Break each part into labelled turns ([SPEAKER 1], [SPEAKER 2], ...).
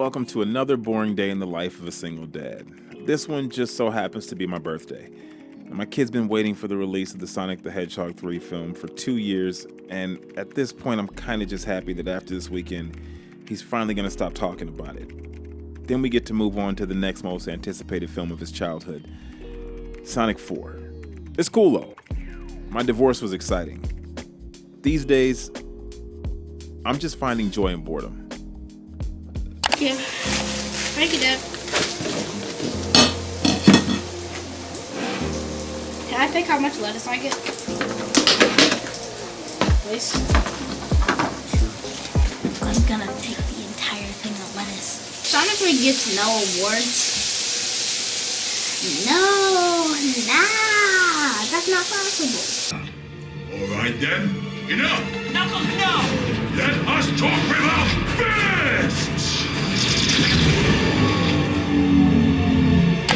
[SPEAKER 1] Welcome to another boring day in the life of a single dad. This one just so happens to be my birthday. And my kid's been waiting for the release of the Sonic the Hedgehog 3 film for 2 years, and at this point I'm kind of just happy that after this weekend, he's finally going to stop talking about it. Then we get to move on to the next most anticipated film of his childhood, Sonic 4. It's cool though. My divorce was exciting. These days, I'm just finding joy in boredom.
[SPEAKER 2] Yeah. Thank you, Dad. Can I pick how much lettuce I get? Please.
[SPEAKER 3] I'm gonna take the entire thing of lettuce.
[SPEAKER 2] Sonic 3 gets no awards.
[SPEAKER 3] No, nah, that's not possible.
[SPEAKER 4] Alright then, enough!
[SPEAKER 5] Knuckles, no!
[SPEAKER 4] Let us talk without fists!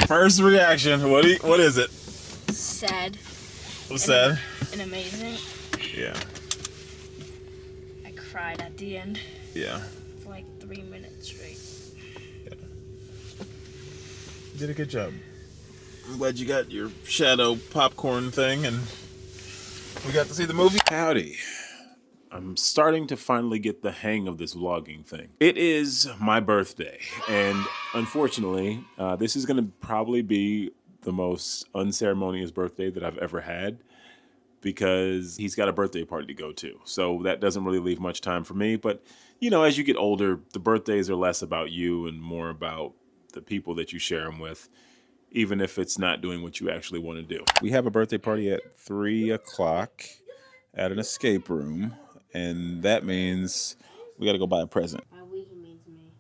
[SPEAKER 1] First reaction, what is it?
[SPEAKER 2] Sad.
[SPEAKER 1] What's sad?
[SPEAKER 2] And amazing.
[SPEAKER 1] Yeah.
[SPEAKER 2] I cried at the end
[SPEAKER 1] Yeah.
[SPEAKER 2] for like 3 minutes straight.
[SPEAKER 1] You did a good job. I'm glad you got your shadow popcorn thing and we got to see the movie. Howdy. I'm starting to finally get the hang of this vlogging thing. It is my birthday, and unfortunately, this is gonna probably be the most unceremonious birthday that I've ever had because he's got a birthday party to go to. So that doesn't really leave much time for me, but you know, as you get older, the birthdays are less about you and more about the people that you share them with, even if it's not doing what you actually want to do. We have a birthday party at 3 o'clock at an escape room, and that means we got to go buy a present.
[SPEAKER 2] By we, he means me.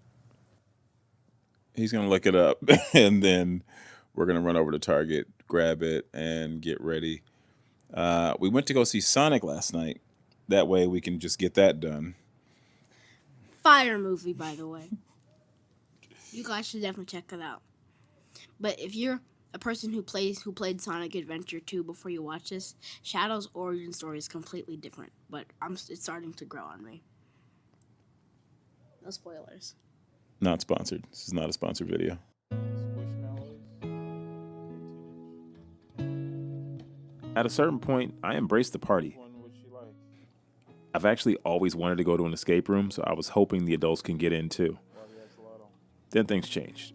[SPEAKER 1] He's going to look it up, and then we're going to run over to Target, grab it, and get ready. We went to go see Sonic last night. That way we can just get that done.
[SPEAKER 2] Fire movie, by the way. You guys should definitely check it out. But if you're a person who played Sonic Adventure 2 before you watch this, Shadow's origin story is completely different. But it's starting to grow on me. No spoilers.
[SPEAKER 1] Not sponsored. This is not a sponsored video. At a certain point, I embraced the party. I've actually always wanted to go to an escape room, so I was hoping the adults can get in too. Then things changed.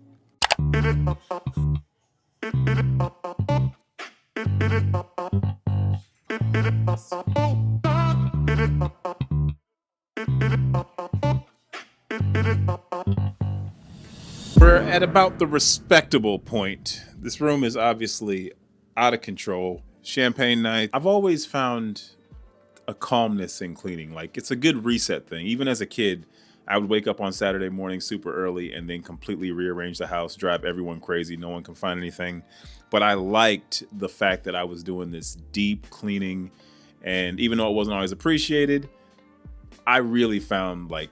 [SPEAKER 1] We're at about the respectable point. This room is obviously out of control. Champagne night. I've always found a calmness in cleaning. Like, it's a good reset thing. Even as a kid, I would wake up on Saturday morning super early and then completely rearrange the house, drive everyone crazy. No one can find anything. But I liked the fact that I was doing this deep cleaning. And even though it wasn't always appreciated, I really found like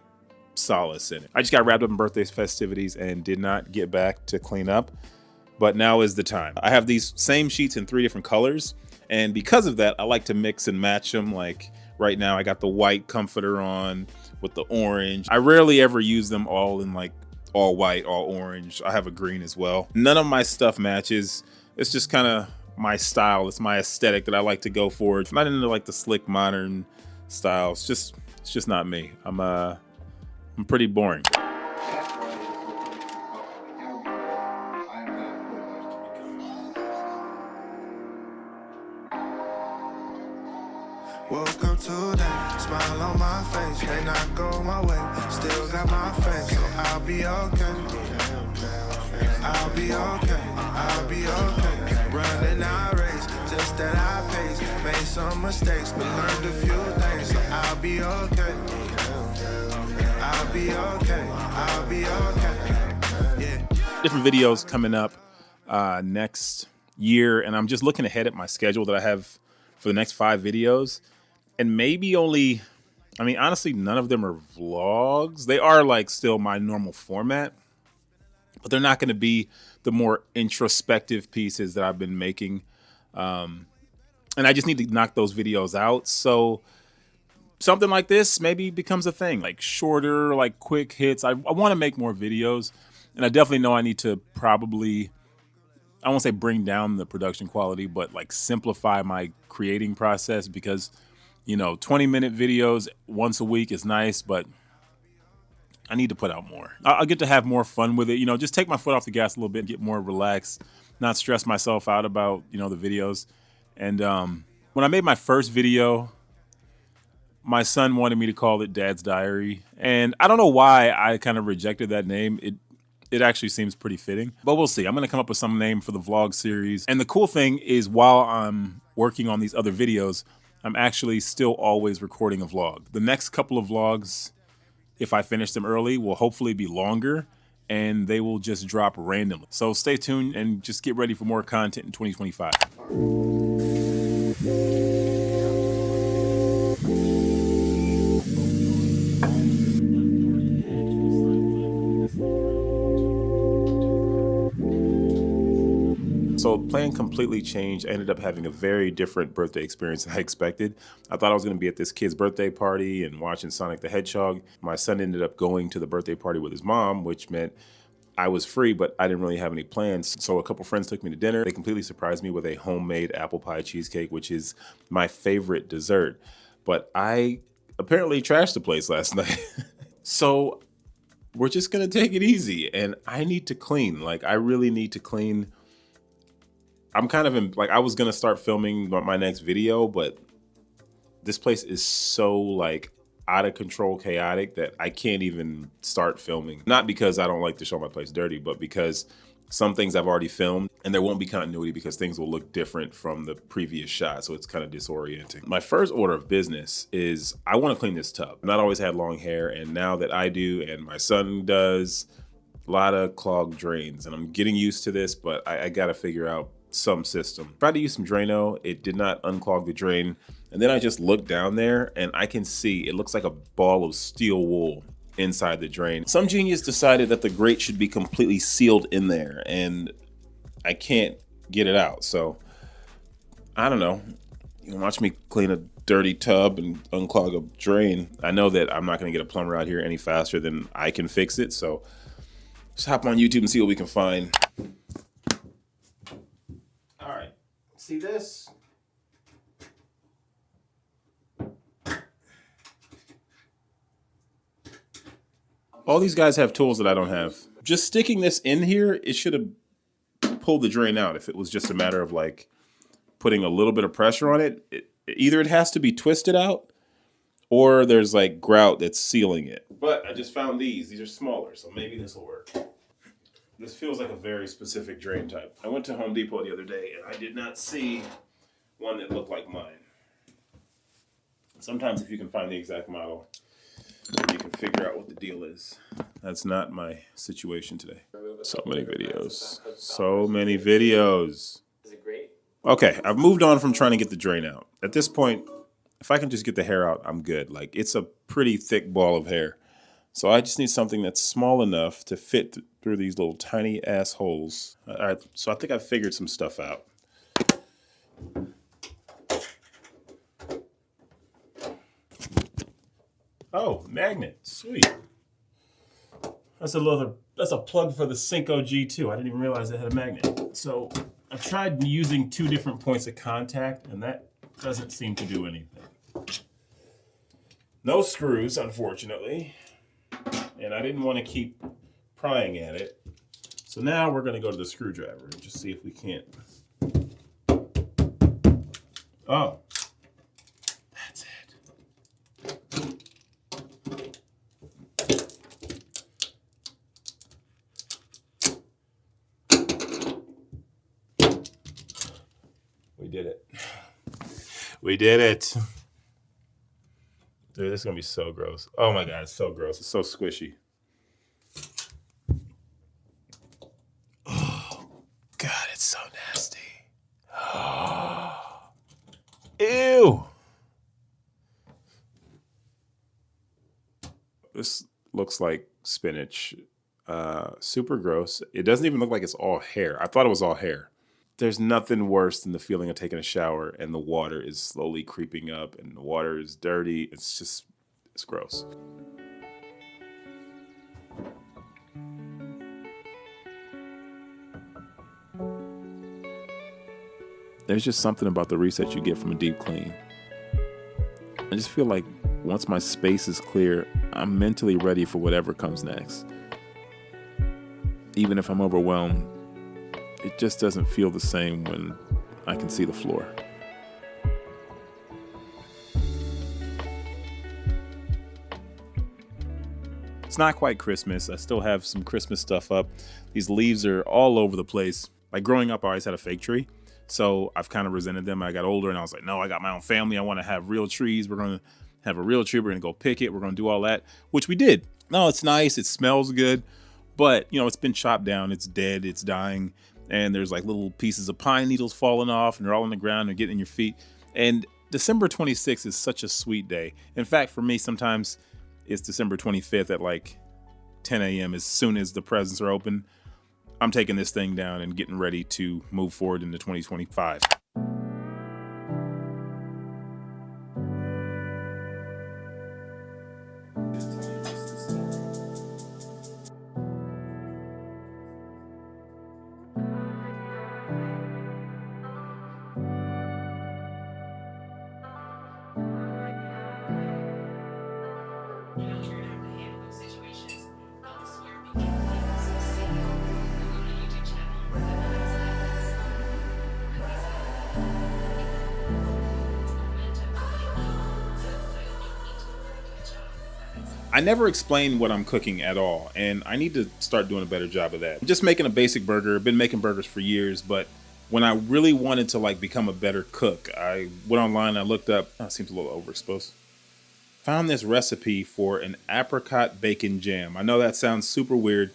[SPEAKER 1] solace in it. I just got wrapped up in birthday festivities and did not get back to clean up. But now is the time. I have these same sheets in 3 different colors. And because of that, I like to mix and match them. Like right now I got the white comforter on with the orange. I rarely ever use them all in like all white, all orange. I have a green as well. None of my stuff matches. It's just kind of my style. It's my aesthetic that I like to go for. I'm not into like the slick modern style. It's just not me. I'm pretty boring.
[SPEAKER 6] Woke up today, smile on my face, may not go my way, still got my face, so I'll be okay. I'll be okay, I'll be okay. Running our race, just at our pace, made some mistakes, but learned a few things, so I'll be okay. I'll be okay, I'll be okay, yeah.
[SPEAKER 1] Different videos coming up next year, and I'm just looking ahead at my schedule that I have for the next 5 videos. And maybe only, I mean, honestly, none of them are vlogs. They are like still my normal format, but they're not going to be the more introspective pieces that I've been making. And I just need to knock those videos out. So something like this maybe becomes a thing, like shorter, like quick hits. I want to make more videos, and I definitely know I need to probably, I won't say bring down the production quality, but like simplify my creating process, because, 20-minute videos once a week is nice, but I need to put out more. I'll get to have more fun with it, just take my foot off the gas a little bit, get more relaxed, not stress myself out about, the videos. And when I made my first video, my son wanted me to call it Dad's Diary. And I don't know why I kind of rejected that name. It actually seems pretty fitting, but we'll see. I'm going to come up with some name for the vlog series. And the cool thing is, while I'm working on these other videos, I'm actually still always recording a vlog. The next couple of vlogs, if I finish them early, will hopefully be longer, and they will just drop randomly. So stay tuned and just get ready for more content in 2025. So plan completely changed. I ended up having a very different birthday experience than I expected. I thought I was going to be at this kid's birthday party and watching Sonic the Hedgehog. My son ended up going to the birthday party with his mom, which meant I was free, but I didn't really have any plans. So a couple friends took me to dinner. They completely surprised me with a homemade apple pie cheesecake, which is my favorite dessert. But I apparently trashed the place last night. So we're just going to take it easy. And I need to clean. Like, I really need to clean. I'm kind of like, I was going to start filming my next video, but this place is so like out of control, chaotic, that I can't even start filming. Not because I don't like to show my place dirty, but because some things I've already filmed and there won't be continuity because things will look different from the previous shot. So it's kind of disorienting. My first order of business is I want to clean this tub. I've not always had long hair, and now that I do and my son does, a lot of clogged drains, and I'm getting used to this, but I got to figure out some system. Tried to use some Drano. It did not unclog the drain. And then I just looked down there and I can see it looks like a ball of steel wool inside the drain. Some genius decided that the grate should be completely sealed in there, and I can't get it out. So I don't know. You can watch me clean a dirty tub and unclog a drain. I know that I'm not going to get a plumber out here any faster than I can fix it. So just hop on YouTube and see what we can find. All right, see this? All these guys have tools that I don't have. Just sticking this in here, it should have pulled the drain out if it was just a matter of like putting a little bit of pressure on it. Either it has to be twisted out or there's like grout that's sealing it. But I just found these. These are smaller, so maybe this will work. This feels like a very specific drain type. I went to Home Depot the other day and I did not see one that looked like mine. Sometimes if you can find the exact model, you can figure out what the deal is. That's not my situation today. So many videos. So many videos.
[SPEAKER 5] Is it great?
[SPEAKER 1] Okay, I've moved on from trying to get the drain out. At this point, if I can just get the hair out, I'm good. Like, it's a pretty thick ball of hair. So I just need something that's small enough to fit through these little tiny ass holes. All right, so I think I've figured some stuff out. Oh, magnet, sweet. That's a plug for the Cinco G2. I didn't even realize it had a magnet. So I tried using 2 different points of contact, and that doesn't seem to do anything. No screws, unfortunately. And I didn't want to keep prying at it. So now we're going to go to the screwdriver and just see if we can't. Oh, that's it. We did it. We did it. Dude, this is going to be so gross. Oh my God, it's so gross. It's so squishy. Oh, God, it's so nasty. Oh. Ew. This looks like spinach. Super gross. It doesn't even look like it's all hair. I thought it was all hair. There's nothing worse than the feeling of taking a shower and the water is slowly creeping up and the water is dirty. It's gross. There's just something about the reset you get from a deep clean. I just feel like once my space is clear, I'm mentally ready for whatever comes next. Even if I'm overwhelmed, it just doesn't feel the same when I can see the floor. It's not quite Christmas. I still have some Christmas stuff up. These leaves are all over the place. Like growing up, I always had a fake tree. So I've kind of resented them. I got older and I was like, no, I got my own family. I want to have real trees. We're going to have a real tree. We're going to go pick it. We're going to do all that, which we did. No, it's nice. It smells good. But, you know, it's been chopped down. It's dead. It's dying. And there's like little pieces of pine needles falling off and they're all on the ground and getting in your feet. And December 26th is such a sweet day. In fact, for me, sometimes it's December 25th at like 10 a.m. As soon as the presents are open, I'm taking this thing down and getting ready to move forward into 2025. I never explain what I'm cooking at all, and I need to start doing a better job of that. I'm just making a basic burger. I've been making burgers for years, but when I really wanted to like become a better cook, I went online, I looked up, it seems a little overexposed, found this recipe for an apricot bacon jam. I know that sounds super weird.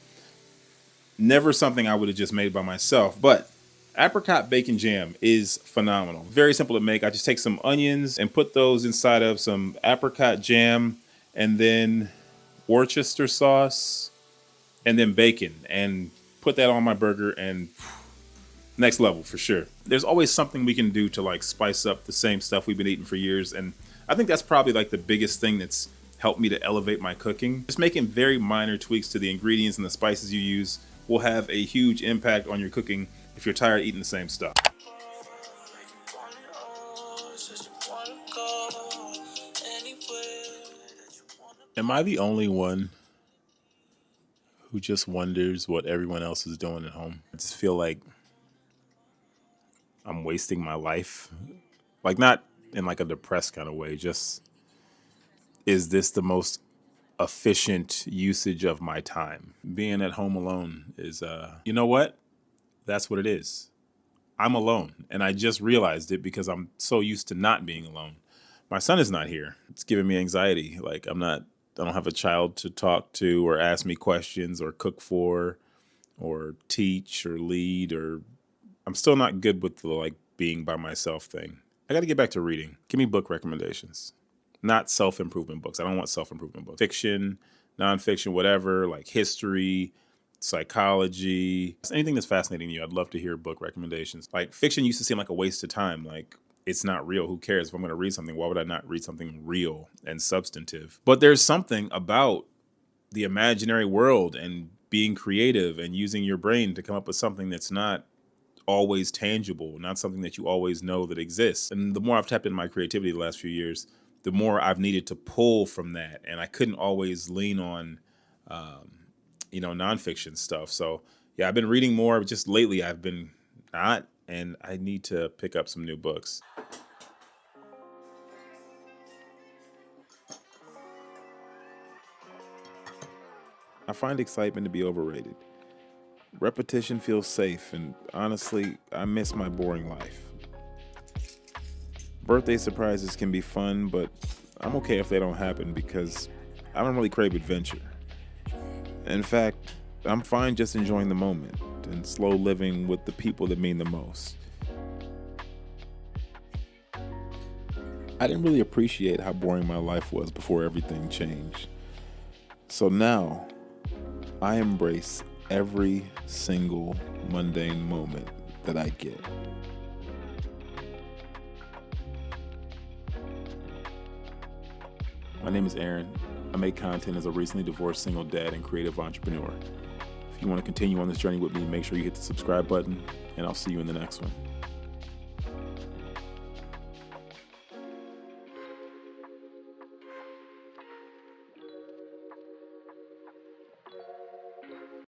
[SPEAKER 1] Never something I would have just made by myself, but apricot bacon jam is phenomenal. Very simple to make. I just take some onions and put those inside of some apricot jam, and then Worcester sauce, and then bacon, and put that on my burger, and next level for sure. There's always something we can do to like spice up the same stuff we've been eating for years, and I think that's probably like the biggest thing that's helped me to elevate my cooking. Just making very minor tweaks to the ingredients and the spices you use will have a huge impact on your cooking if you're tired of eating the same stuff. Am I the only one who just wonders what everyone else is doing at home? I just feel like I'm wasting my life. Like not in like a depressed kind of way, just is this the most efficient usage of my time? Being at home alone is, you know what? That's what it is. I'm alone. And I just realized it because I'm so used to not being alone. My son is not here. It's giving me anxiety. Like I don't have a child to talk to or ask me questions or cook for or teach or lead, or I'm still not good with the like being by myself thing. I got to get back to reading. Give me book recommendations, not self-improvement books. I don't want self-improvement books. Fiction, nonfiction, whatever, like history, psychology, anything that's fascinating you. I'd love to hear book recommendations. Like fiction used to seem like a waste of time. Like it's not real. Who cares? If I'm going to read something, why would I not read something real and substantive? But there's something about the imaginary world and being creative and using your brain to come up with something that's not always tangible, not something that you always know that exists. And the more I've tapped into my creativity the last few years, the more I've needed to pull from that. And I couldn't always lean on, nonfiction stuff. So yeah, I've been reading more. Just lately I've been not, and I need to pick up some new books. I find excitement to be overrated. Repetition feels safe, and honestly, I miss my boring life. Birthday surprises can be fun, but I'm okay if they don't happen because I don't really crave adventure. In fact, I'm fine just enjoying the moment and slow living with the people that mean the most. I didn't really appreciate how boring my life was before everything changed. So now, I embrace every single mundane moment that I get. My name is Aaron. I make content as a recently divorced single dad and creative entrepreneur. If you want to continue on this journey with me, make sure you hit the subscribe button, and I'll see you in the next one.